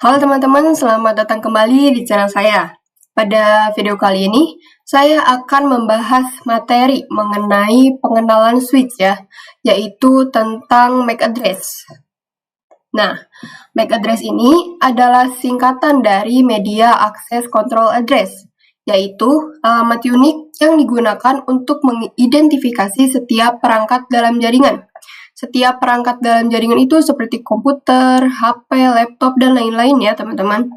Halo teman-teman, selamat datang kembali di channel saya. Pada video kali ini, saya akan membahas materi mengenai pengenalan switch ya, yaitu tentang MAC address. Nah, MAC address ini adalah singkatan dari Media Access Control Address, yaitu alamat unik yang digunakan untuk mengidentifikasi setiap perangkat dalam jaringan. Setiap perangkat dalam jaringan itu seperti komputer, HP, laptop, dan lain-lain ya teman-teman.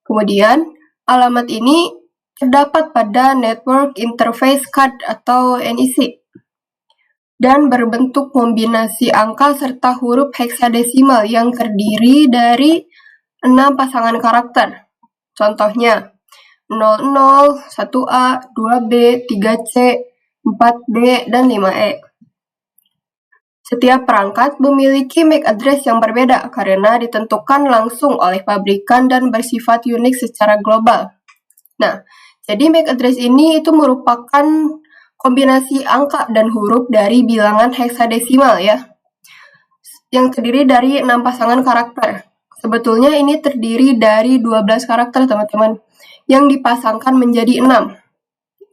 Kemudian, alamat ini terdapat pada Network Interface Card atau NIC dan berbentuk kombinasi angka serta huruf heksadesimal yang terdiri dari 6 pasangan karakter. Contohnya, 00, 1A, 2B, 3C, 4B, dan 5E. Setiap perangkat memiliki MAC address yang berbeda karena ditentukan langsung oleh pabrikan dan bersifat unik secara global. Nah, jadi MAC address ini itu merupakan kombinasi angka dan huruf dari bilangan heksadesimal ya, yang terdiri dari 6 pasangan karakter. Sebetulnya ini terdiri dari 12 karakter teman-teman, yang dipasangkan menjadi 6.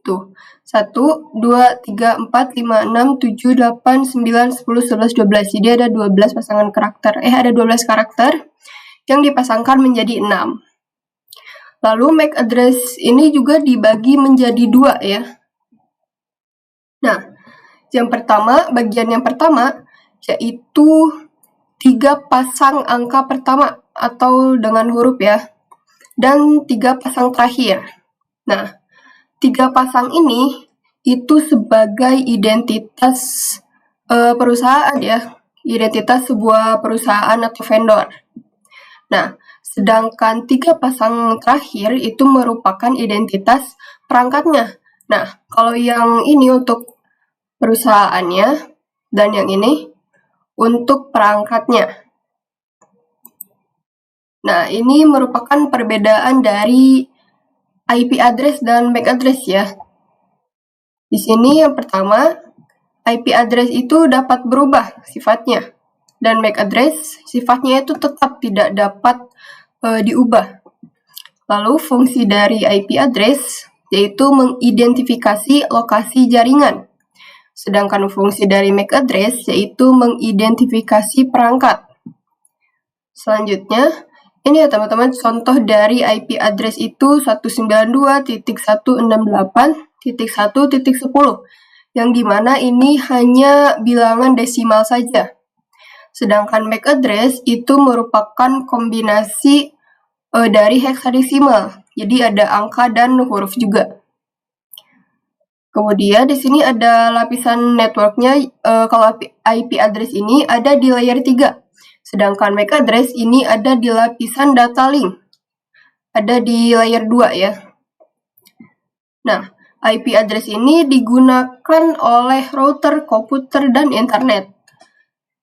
Tuh, 1, 2, 3, 4, 5, 6, 7, 8, 9, 10, 11, 12. Jadi ada 12 pasangan karakter. Ada 12 karakter yang dipasangkan menjadi 6. Lalu MAC address ini juga dibagi menjadi 2 ya. Nah, bagian yang pertama yaitu 3 pasang angka pertama atau dengan huruf ya, dan 3 pasang terakhir. Nah, 3 pasang ini itu sebagai identitas perusahaan ya, identitas sebuah perusahaan atau vendor. Nah, sedangkan 3 pasang terakhir itu merupakan identitas perangkatnya. Nah, kalau yang ini untuk perusahaannya dan yang ini untuk perangkatnya. Nah, ini merupakan perbedaan dari IP address dan MAC address ya. Di sini yang pertama, IP address itu dapat berubah sifatnya, dan MAC address sifatnya itu tetap tidak dapat diubah. Lalu fungsi dari IP address yaitu mengidentifikasi lokasi jaringan, sedangkan fungsi dari MAC address yaitu mengidentifikasi perangkat. Selanjutnya, ini ya teman-teman, contoh dari IP address itu 192.168.1.10, yang dimana ini hanya bilangan desimal saja. Sedangkan MAC address itu merupakan kombinasi dari heksadesimal, jadi ada angka dan huruf juga. Kemudian di sini ada lapisan networknya. Kalau IP address ini ada di layer 3. Sedangkan MAC address ini ada di lapisan data link, ada di layer 2 ya. Nah, IP address ini digunakan oleh router, komputer, dan internet.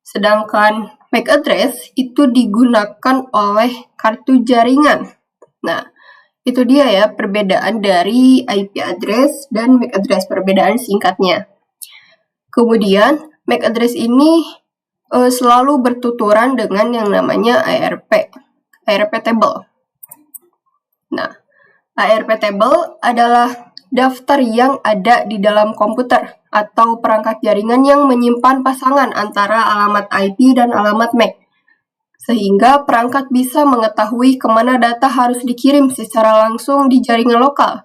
Sedangkan MAC address itu digunakan oleh kartu jaringan. Nah, itu dia ya perbedaan dari IP address dan MAC address, perbedaan singkatnya. Kemudian, MAC address ini selalu bertuturan dengan yang namanya ARP table. Nah, ARP table adalah daftar yang ada di dalam komputer atau perangkat jaringan yang menyimpan pasangan antara alamat IP dan alamat MAC, sehingga perangkat bisa mengetahui kemana data harus dikirim secara langsung di jaringan lokal.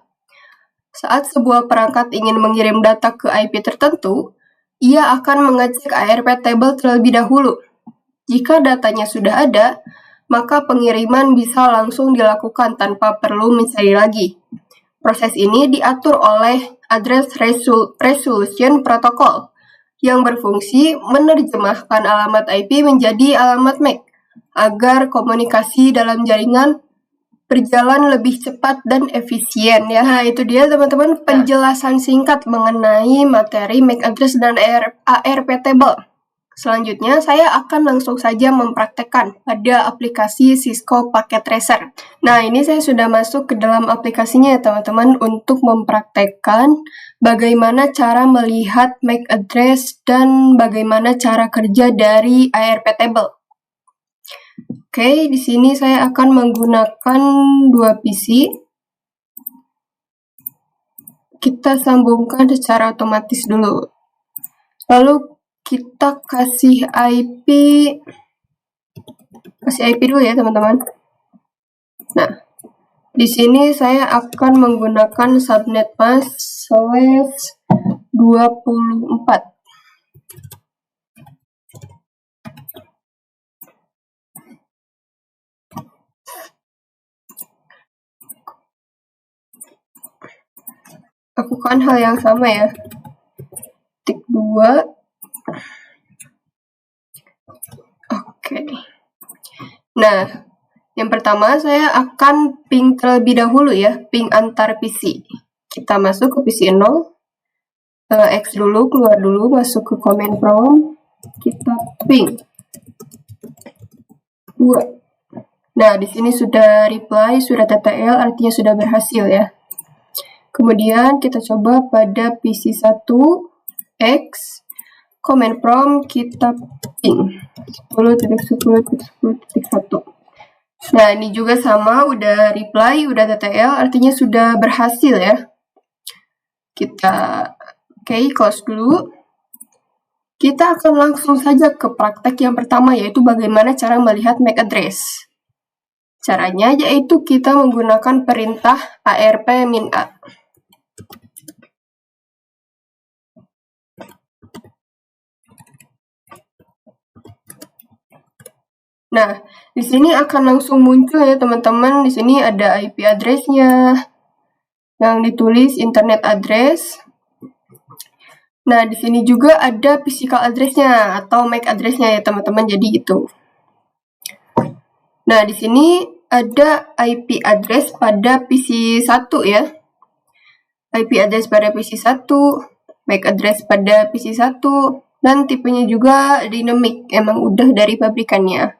Saat sebuah perangkat ingin mengirim data ke IP tertentu, ia akan mengecek ARP table terlebih dahulu. Jika datanya sudah ada, maka pengiriman bisa langsung dilakukan tanpa perlu mencari lagi. Proses ini diatur oleh Address Resolution Protocol yang berfungsi menerjemahkan alamat IP menjadi alamat MAC agar komunikasi dalam jaringan berjalan lebih cepat dan efisien ya. Nah, itu dia teman-teman penjelasan singkat mengenai materi MAC address dan ARP table. Selanjutnya, saya akan langsung saja mempraktekkan pada aplikasi Cisco Packet Tracer. Nah, ini saya sudah masuk ke dalam aplikasinya ya teman-teman untuk mempraktekkan bagaimana cara melihat MAC address dan bagaimana cara kerja dari ARP table. Oke, di sini saya akan menggunakan 2 PC. Kita sambungkan secara otomatis dulu. Lalu kita kasih IP dulu ya, teman-teman. Nah, di sini saya akan menggunakan subnet mask /24. Lakukan hal yang sama ya. Tik 2. Oke. Nah, yang pertama saya akan ping terlebih dahulu ya, ping antar PC. Kita masuk ke PC 0, X dulu, keluar dulu, masuk ke command prompt, kita ping 2. Nah, di sini sudah reply, sudah TTL, artinya sudah berhasil ya. Kemudian kita coba pada PC 1, X, command prompt kita ping 10.10.10.1. Nah, ini juga sama, udah reply, udah TTL, artinya sudah berhasil ya. Kita close dulu. Kita akan langsung saja ke praktek yang pertama, yaitu bagaimana cara melihat MAC address. Caranya yaitu kita menggunakan perintah arp-a. Nah, di sini akan langsung muncul ya teman-teman. Di sini ada IP address-nya yang ditulis internet address. Nah, di sini juga ada physical address-nya atau MAC address-nya ya teman-teman. Jadi itu. Nah, di sini ada IP address pada PC 1 ya. IP address pada PC 1, MAC address pada PC 1, dan tipenya juga dynamic, emang udah dari pabrikannya.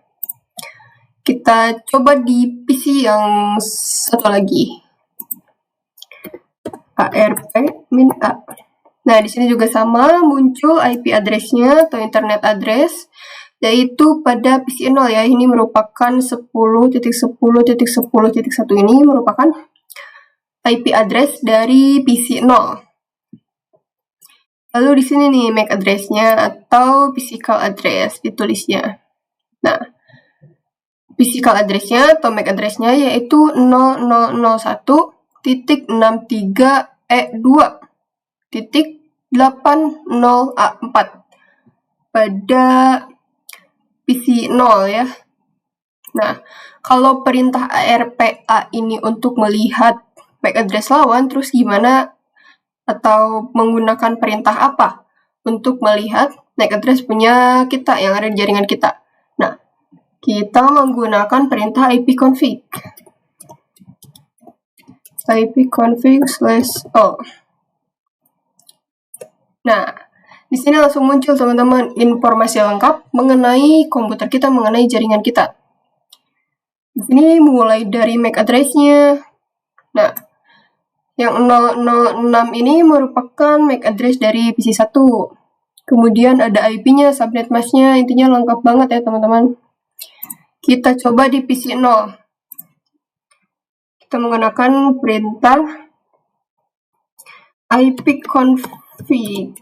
Kita coba di PC yang satu lagi. arp-a. Nah, di sini juga sama, muncul IP address-nya atau internet address, yaitu pada PC 0 ya. Ini merupakan 10.10.10.1 ini merupakan IP address dari PC 0. Lalu di sini nih MAC address-nya atau physical address ditulisnya. Nah, physical address-nya atau MAC address-nya yaitu 0001.2.80A4 pada PC 0 ya. Nah, kalau perintah arp-a ini untuk melihat MAC address lawan, terus gimana atau menggunakan perintah apa untuk melihat MAC address punya kita yang ada di jaringan kita? Nah, kita menggunakan perintah ipconfig. ipconfig/all. Nah, di sini langsung muncul teman-teman informasi lengkap mengenai komputer kita, mengenai jaringan kita. Di sini mulai dari MAC address-nya. Nah, yang 006 ini merupakan MAC address dari PC 1. Kemudian ada IP-nya, subnet mask-nya, intinya lengkap banget ya teman-teman. Kita coba di PC 0. Kita menggunakan perintah ipconfig.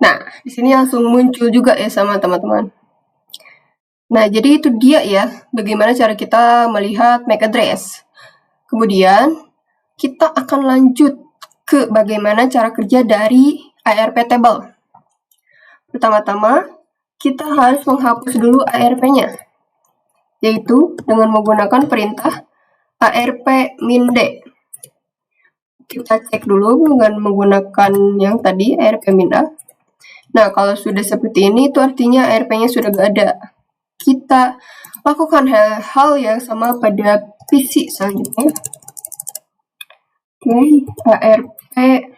Nah, di sini langsung muncul juga ya sama teman-teman. Nah, jadi itu dia ya, bagaimana cara kita melihat MAC address. Kemudian, kita akan lanjut ke bagaimana cara kerja dari ARP table. Pertama-tama, kita harus menghapus dulu ARP-nya, yaitu dengan menggunakan perintah arp-d. Kita cek dulu dengan menggunakan yang tadi, arp-a. Nah, kalau sudah seperti ini, itu artinya ARP-nya sudah gak ada. Kita lakukan hal yang sama pada PC selanjutnya. Oke, arp-d.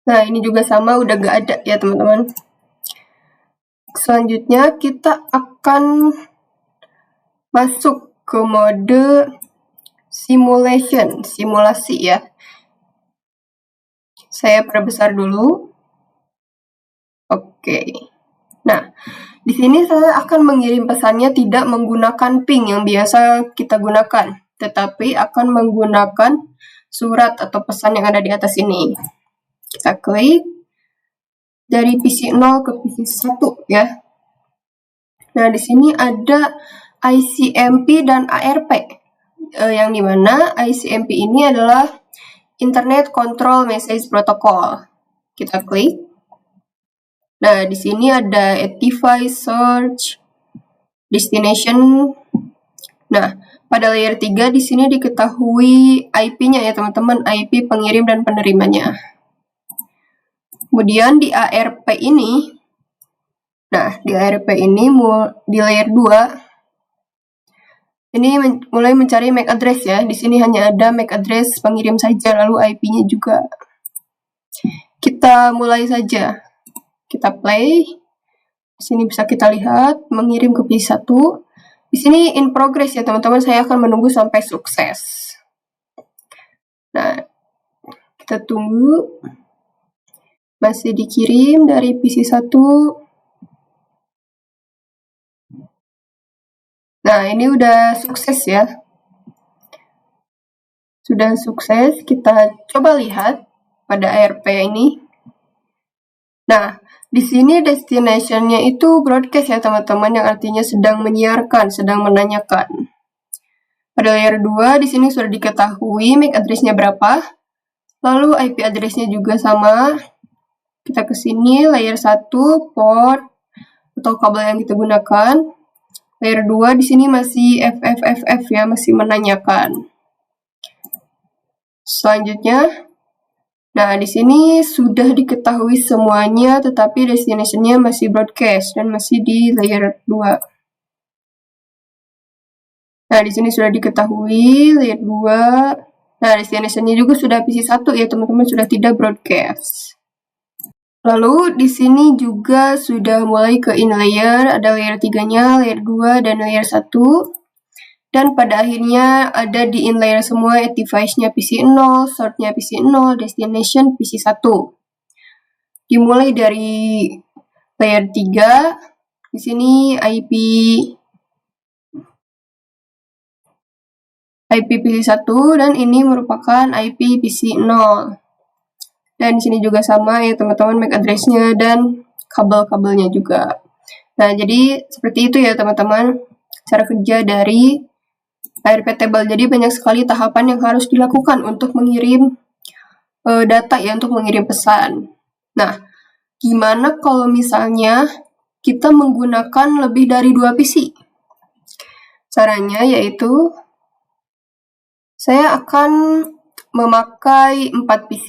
Nah, ini juga sama, udah gak ada ya teman-teman. Selanjutnya kita akan masuk ke mode simulasi ya. Saya perbesar dulu. Oke. Nah, di sini saya akan mengirim pesannya tidak menggunakan ping yang biasa kita gunakan, tetapi akan menggunakan surat atau pesan yang ada di atas ini. Kita klik dari PC 0 ke PC 1 ya. Nah, di sini ada ICMP dan ARP. Yang dimana ICMP ini adalah Internet Control Message Protocol. Kita klik. Nah, di sini ada device search, destination. Nah, pada layer 3 di sini diketahui IP-nya ya teman-teman, IP pengirim dan penerimanya. Kemudian di ARP ini, nah di ARP ini di layer 2 ini mulai mencari MAC address ya. Di sini hanya ada MAC address pengirim saja, lalu IP-nya juga. Kita mulai saja. Kita play. Di sini bisa kita lihat mengirim ke PC1. Di sini in progress ya teman-teman. Saya akan menunggu sampai sukses. Nah, kita tunggu. Masih dikirim dari PC1. Nah, ini udah sukses ya. Sudah sukses. Kita coba lihat pada ARP ini. Nah, di sini destination-nya itu broadcast ya teman-teman, yang artinya sedang menyiarkan, sedang menanyakan. Pada layer 2 di sini sudah diketahui MAC address-nya berapa. Lalu IP address-nya juga sama. Kita ke sini layer 1 port atau kabel yang kita gunakan. Layer 2 di sini masih FFFF ya, masih menanyakan. Selanjutnya, nah di sini sudah diketahui semuanya, tetapi destination-nya masih broadcast dan masih di layer 2. Nah di sini sudah diketahui layer 2. Nah destination-nya juga sudah PC1 ya teman-teman, sudah tidak broadcast. Lalu di sini juga sudah mulai ke in layer, ada layer 3-nya, layer 2 dan layer 1. Dan pada akhirnya ada di in layer semua, device-nya PC0, source-nya PC0, destination PC1. Dimulai dari layer 3, di sini IP PC1 dan ini merupakan IP PC0. Dan di sini juga sama ya teman-teman, MAC address-nya dan kabel-kabelnya juga. Nah, jadi seperti itu ya teman-teman cara kerja dari ARP table. Jadi banyak sekali tahapan yang harus dilakukan untuk mengirim data ya, untuk mengirim pesan. Nah, gimana kalau misalnya kita menggunakan lebih dari 2 PC? Caranya yaitu saya akan memakai 4 PC.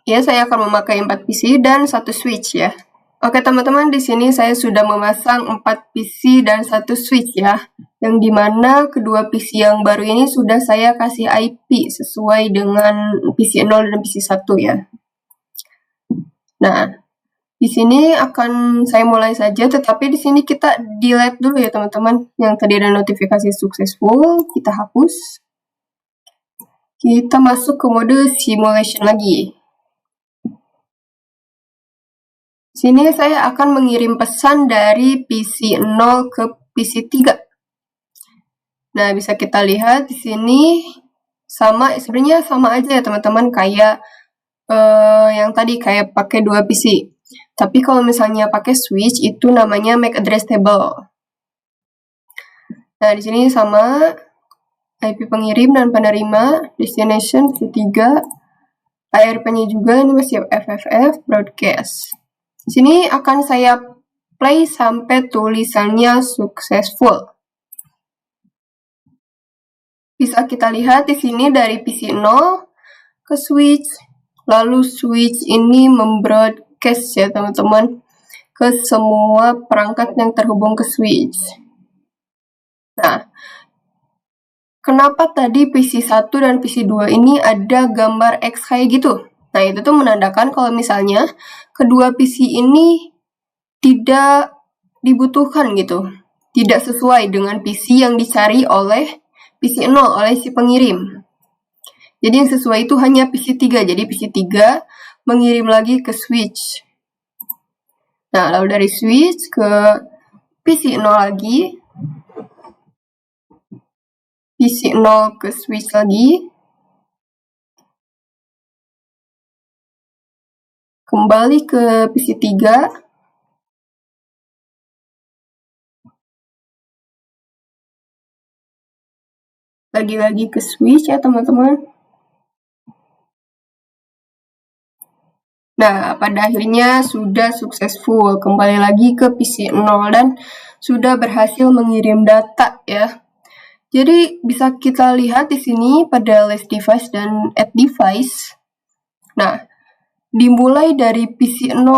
Ya, saya akan memakai 4 PC dan 1 switch ya. Oke teman-teman, di sini saya sudah memasang 4 PC dan 1 switch ya. Yang dimana kedua PC yang baru ini sudah saya kasih IP sesuai dengan PC 0 dan PC 1 ya. Nah, di sini akan saya mulai saja, tetapi di sini kita delete dulu ya teman-teman. Yang tadi ada notifikasi successful, kita hapus. Kita masuk ke mode simulation lagi. Sini saya akan mengirim pesan dari PC 0 ke PC 3. Nah, bisa kita lihat di sini sama, sebenarnya sama aja ya teman-teman, kayak yang tadi, kayak pakai 2 PC. Tapi kalau misalnya pakai switch itu namanya MAC address table. Nah, di sini sama IP pengirim dan penerima, destination PC 3, ARP-nya juga ini masih FFF broadcast. Di sini akan saya play sampai tulisannya successful. Bisa kita lihat di sini dari PC 0 ke switch, lalu switch ini membroadcast ya teman-teman ke semua perangkat yang terhubung ke switch. Nah, kenapa tadi PC 1 dan PC 2 ini ada gambar X kayak gitu? Nah, itu tuh menandakan kalau misalnya kedua PC ini tidak dibutuhkan gitu. Tidak sesuai dengan PC yang dicari oleh PC 0, oleh si pengirim. Jadi yang sesuai itu hanya PC3. Jadi PC3 mengirim lagi ke switch. Nah, lalu dari switch ke PC0 lagi. PC0 ke switch lagi. Kembali ke PC3. Lagi-lagi ke switch ya teman-teman. Nah, pada akhirnya sudah successful. Kembali lagi ke PC0 dan sudah berhasil mengirim data ya. Jadi bisa kita lihat di sini pada list device dan add device. Nah, dimulai dari PC0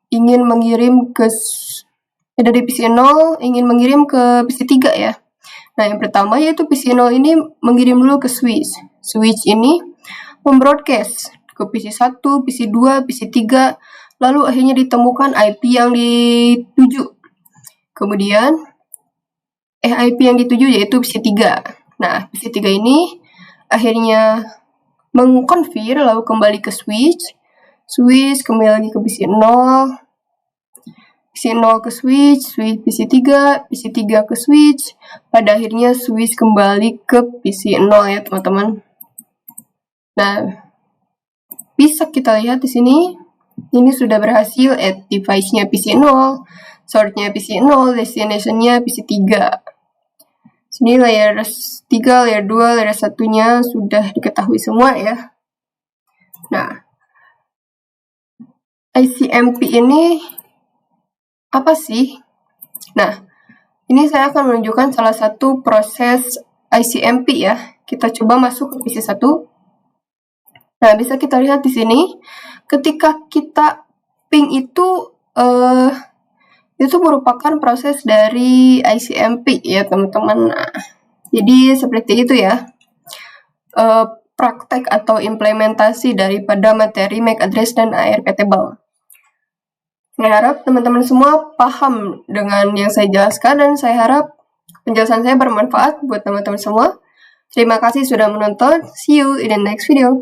ingin mengirim ke PC3 ya. Nah, yang pertama yaitu PC0 ini mengirim dulu ke switch. Switch ini membroadcast ke PC1, PC2, PC3, lalu akhirnya ditemukan IP yang dituju. Kemudian IP yang dituju yaitu PC3. Nah, PC3 ini akhirnya mengkonfir lalu kembali ke switch. Switch kembali lagi ke PC0. PC0 ke switch, switch PC3, PC3 ke switch. Pada akhirnya switch kembali ke PC0 ya, teman-teman. Nah, bisa kita lihat di sini. Ini sudah berhasil add device-nya PC0, sort-nya PC0, destination-nya PC3. Sini layer 3, layer 2, layer 1-nya sudah diketahui semua ya. Nah, ICMP ini apa sih? Nah, ini saya akan menunjukkan salah satu proses ICMP ya. Kita coba masuk ke PC1. Nah, bisa kita lihat di sini, ketika kita ping itu merupakan proses dari ICMP ya teman-teman. Nah, jadi seperti itu ya praktek atau implementasi daripada materi MAC address dan ARP table. Saya harap teman-teman semua paham dengan yang saya jelaskan dan saya harap penjelasan saya bermanfaat buat teman-teman semua. Terima kasih sudah menonton. See you in the next video.